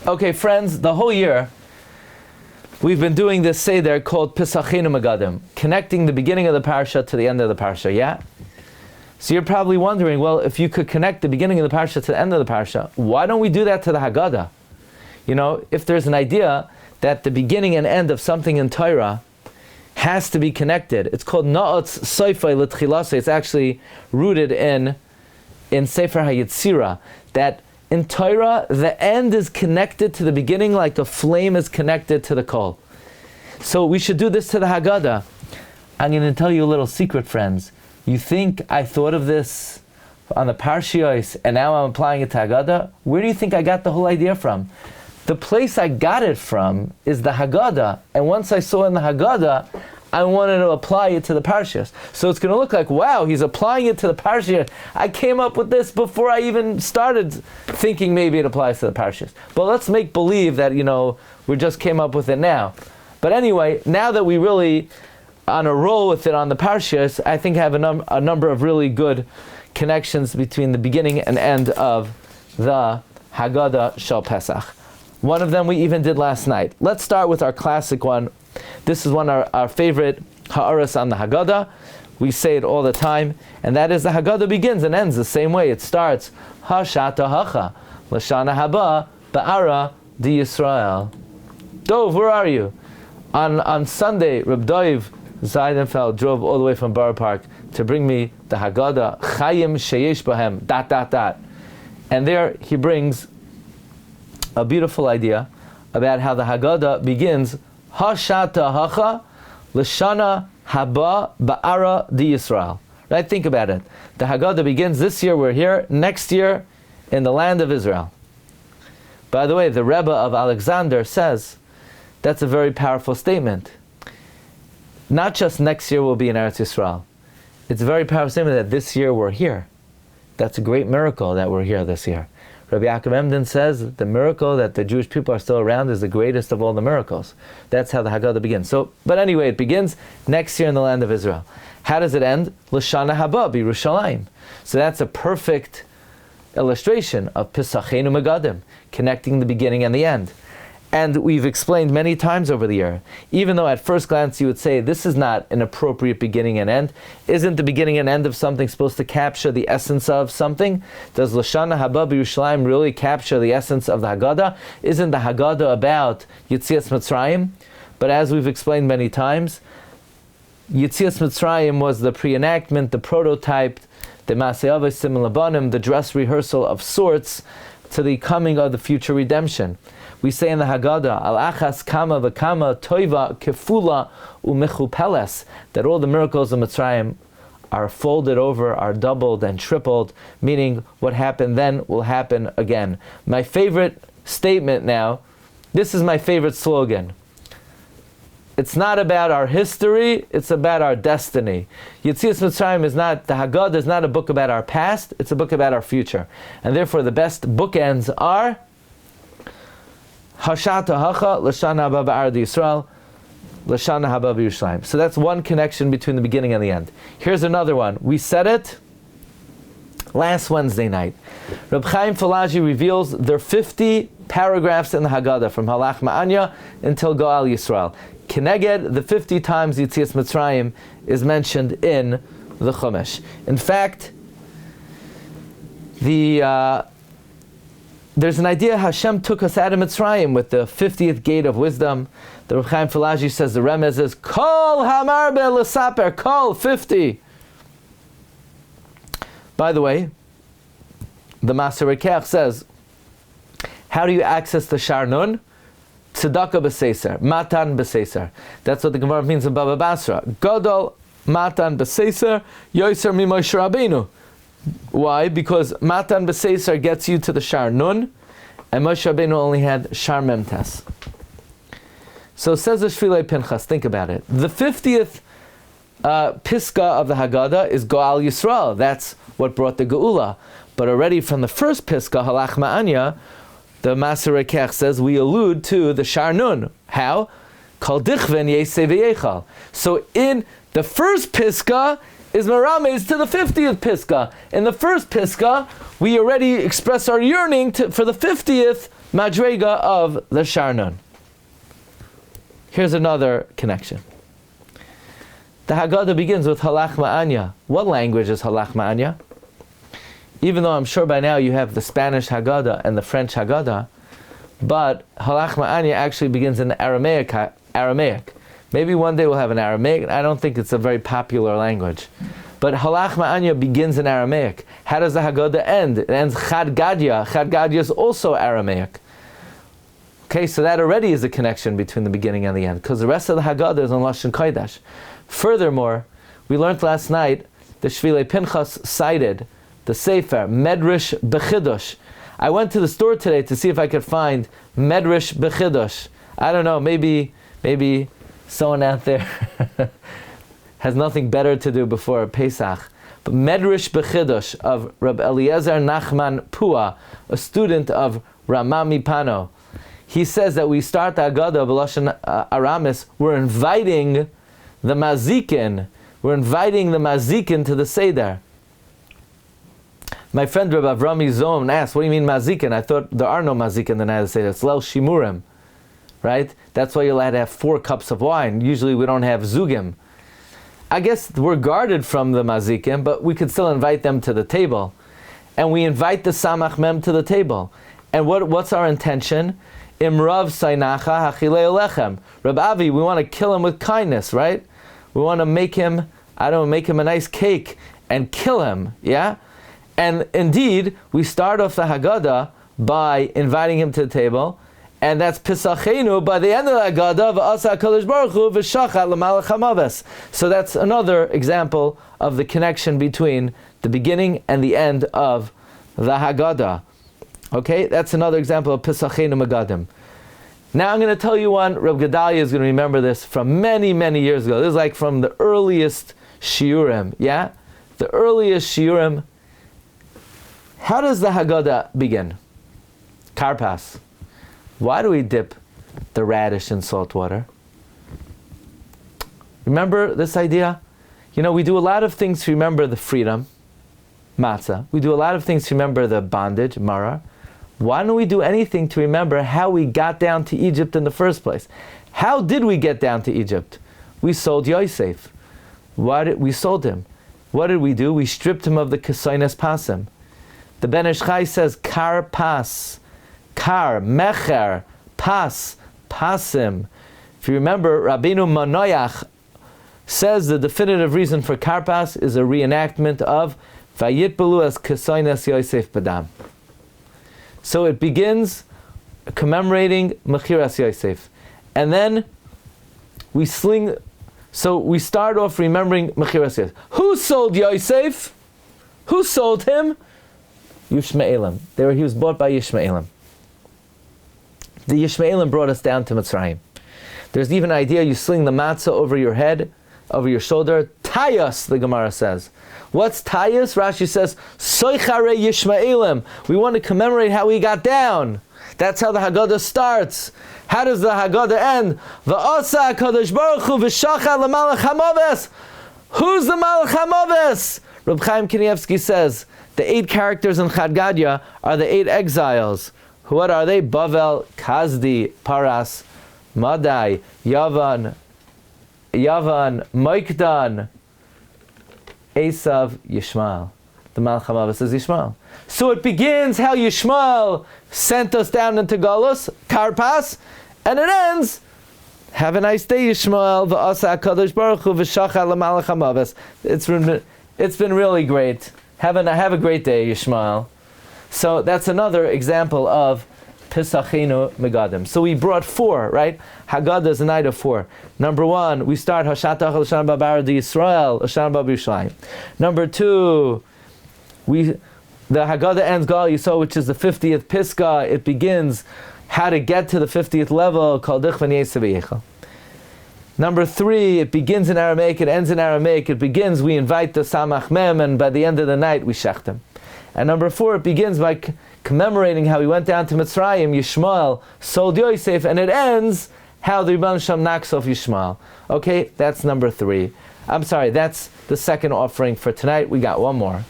Okay, friends, the whole year we've been doing this seder called Pesacheinu Megadim, connecting the beginning of the parsha to the end of the parsha, yeah? So you're probably wondering, well, if you could connect the beginning of the parsha to the end of the parsha, why don't we do that to the Haggadah? You know, if there's an idea that the beginning and end of something in Torah has to be connected, it's called Na'atz Soifai L'Tchilase. It's actually rooted in Sefer HaYetzirah, that in Torah, the end is connected to the beginning like a flame is connected to the coal. So we should do this to the Haggadah. I'm going to tell you a little secret, friends. You think I thought of this on the Parshios and now I'm applying it to Haggadah? Where do you think I got the whole idea from? The place I got it from is the Haggadah. And once I saw in the Haggadah, I wanted to apply it to the Parshas. So it's going to look like, wow, he's applying it to the Parshas. I came up with this before I even started thinking maybe it applies to the Parshas. But let's make believe that, we just came up with it now. But anyway, now that we really on a roll with it on the Parshas, I think I have a number of really good connections between the beginning and end of the Haggadah Shel Pesach. One of them we even did last night. Let's start with our classic one. This is one of our favorite ha'aras on the Haggadah. We say it all the time, and that is the Haggadah begins and ends the same way. It starts, Hashata hacha, Lashana haba, Ba'ara di Yisrael. Dov, where are you? On Sunday, Reb Dov Zeidenfeld drove all the way from Borough Park to bring me the Haggadah, Chayim sheyesh bahem, ... And there he brings a beautiful idea about how the Haggadah begins, Hashata hacha, Lashana haba, Ba'ara di Yisrael. Right? Think about it. The Haggadah begins, this year we're here, next year in the land of Israel. By the way, the Rebbe of Alexander says, that's a very powerful statement. Not just next year we'll be in Eretz Yisrael. It's a very powerful statement that this year we're here. That's a great miracle that we're here this year. Rabbi Yaakov Emden says the miracle that the Jewish people are still around is the greatest of all the miracles. That's how the Haggadah begins. But anyway, it begins next year in the land of Israel. How does it end? L'shana haba b'Yerushalayim. So that's a perfect illustration of Pesacheinu Megadim, connecting the beginning and the end. And we've explained many times over the year, even though at first glance you would say this is not an appropriate beginning and end, isn't the beginning and end of something supposed to capture the essence of something? Does L'shana haba b'Yerushalayim really capture the essence of the Haggadah? Isn't the Haggadah about Yetzias Mitzrayim? But as we've explained many times, Yetzias Mitzrayim was the pre-enactment, the prototype, the Masei Avos Siman Labanim, the dress rehearsal of sorts to the coming of the future redemption. We say in the Haggadah, Al achas kama v'kama toiva kefula u'mechupeles, that all the miracles of Mitzrayim are folded over, are doubled and tripled, meaning what happened then will happen again. My favorite statement now, this is my favorite slogan. It's not about our history, it's about our destiny. Yetzias Mitzrayim is not, the Haggadah is not a book about our past, it's a book about our future. And therefore the best bookends are Hashata hacha, L'shana haba ba'ara di Yisrael, L'shana haba b'Yerushalayim. So that's one connection between the beginning and the end. Here's another one. We said it last Wednesday night. Reb Chaim Falaji reveals there are 50 paragraphs in the Haggadah from Halach Ma'anya until Goal Yisrael. Keneged, the 50 times Yetzias Mitzrayim is mentioned in the Chumash. In fact, there's an idea Hashem took us out of Mitzrayim with the 50th gate of wisdom. The Reb Chaim Falaji says the remez is Kol Hamar L'Saper, Kol 50. By the way, the Maser Rekech says, how do you access the Shar Nun? Tzedakah b'Seiser, Matan b'Seiser. That's what the Gemara means in Baba Basra. Gadol Matan b'Seiser, Yoser Mimoshe Rabbeinu. Why? Because Matan b'Seiser gets you to the Shar Nun, and Moshe Rabbeinu only had Shar Memtes. So says the Shvilei Pinchas, think about it. The 50th Piska of the Haggadah is Goal Yisrael. That's what brought the Geula. But already from the first Piska, Halach Ma'anya, the Maser Rekech says we allude to the Shar Nun. How? Kol dichven yesei v'yechal. So in the first Piska is Merames to the 50th Piska. In the first Piska, we already express our yearning for the 50th Madrega of the Sharnon. Here's another connection. The Haggadah begins with Halach Ma'anya. What language is Halach Ma'anya? Even though I'm sure by now you have the Spanish Haggadah and the French Haggadah, but Halach Ma'anya actually begins in Aramaic. Maybe one day we'll have an Aramaic. I don't think it's a very popular language. But Halach Ma'anya begins in Aramaic. How does the Haggadah end? It ends Chad Gadya. Chad Gadya is also Aramaic. Okay, so that already is a connection between the beginning and the end, because the rest of the Haggadah is on Lashon Kodesh. Furthermore, we learned last night the Shvilei Pinchas cited the Sefer Medrash Bechidosh. I went to the store today to see if I could find Medrash Bechidosh. I don't know, maybe someone out there has nothing better to do before Pesach. But Medrash Bechidosh of Rabbi Eliezer Nachman Pua, a student of Ramah Mipano, he says that we start the Haggadah b'lashon Aramis. We're inviting the mazikin. We're inviting the mazikin to the Seder. My friend Rabbi Avrami Zom asked, "What do you mean mazikin? I thought there are no mazikin in the night of the Seder. It's Lel Shimurim, right? That's why you're allowed to have 4 cups of wine. Usually we don't have zugim. I guess we're guarded from the mazikin, but we could still invite them to the table, and we invite the samach mem to the table. And what's our intention? Imrav Sainacha Hachilei Alechem. Rabbi Avi, we want to kill him with kindness, right? We want to make him a nice cake and kill him, yeah? And indeed, we start off the Haggadah by inviting him to the table, and that's Pesacheinu by the end of the Haggadah, V'asa HaKadosh Baruch Hu V'shachat L'malach HaMaves. So that's another example of the connection between the beginning and the end of the Haggadah. Okay, that's another example of Pesacheinu Megadim. Now I'm going to tell you one. Rabbi Gedalia is going to remember this from many, many years ago. This is like from the earliest Shiurim, yeah? The earliest Shiurim. How does the Haggadah begin? Carpass. Why do we dip the radish in salt water? Remember this idea? You know, we do a lot of things to remember the freedom, matzah. We do a lot of things to remember the bondage, maror. Why don't we do anything to remember how we got down to Egypt in the first place? How did we get down to Egypt? We sold Yosef. We sold him. What did we do? We stripped him of the kesoines pasim. The Ben Ish Chai says, Carpass. Kar, mecher, pas, pasim. If you remember, Rabbeinu Manoach says the definitive reason for Carpass is a reenactment of Vayitbelu as kesoines Yosef badam. So it begins commemorating Mechiras Yosef. And then we start off remembering Mechiras Yosef. Who sold Yosef? Who sold him? Yishmaelim. He was bought by Yishmaelim. The Yishmaelim brought us down to Mitzrayim. There's even an idea you sling the matzah over your head, over your shoulder. Tayas, the Gemara says. What's Tayas? Rashi says, Soichare Yishmaelim. We want to commemorate how we got down. That's how the Haggadah starts. How does the Haggadah end? V'asa HaKadosh Baruch Hu v'shachat l'malach hamaves. Who's the malach hamaves? Reb Chaim Kanievsky says, the 8 characters in Haggadah are the 8 exiles. What are they? Bavel, Kazdi, Paras, Madai, Yavan, Moikdan, Esav, Yishmael. The Malach HaMaves is Yishmael. So it begins how Yishmael sent us down into Galus, Carpass, and it ends, have a nice day, Yishmael, v'asa HaKadosh Baruch Hu v'shachat l'malach HaMaves. It's been really great. Have a great day, Yishmael. So that's another example of Pesacheinu Megadim. So we brought 4, right? Haggadah is a night of 4. Number 1, we start Hashatach L'Shan Babar Di Yisrael, L'Shan Babar Yerushalayim. Number 2, the Haggadah ends Gal Yisrael, which is the 50th Pisgah. It begins how to get to the 50th level, Kol Dich V'Niyesa B'Yechel. Number 3, it begins in Aramaic, it ends in Aramaic. It begins, we invite the Samach Mem, and by the end of the night, we shecht him. And number 4, it begins by commemorating how he went down to Mitzrayim, Yishmael sold Yosef, and it ends how the Rebbeinu Shem knocks off Yishmael. Okay, that's number 3. I'm sorry, that's the second offering for tonight. We got one more.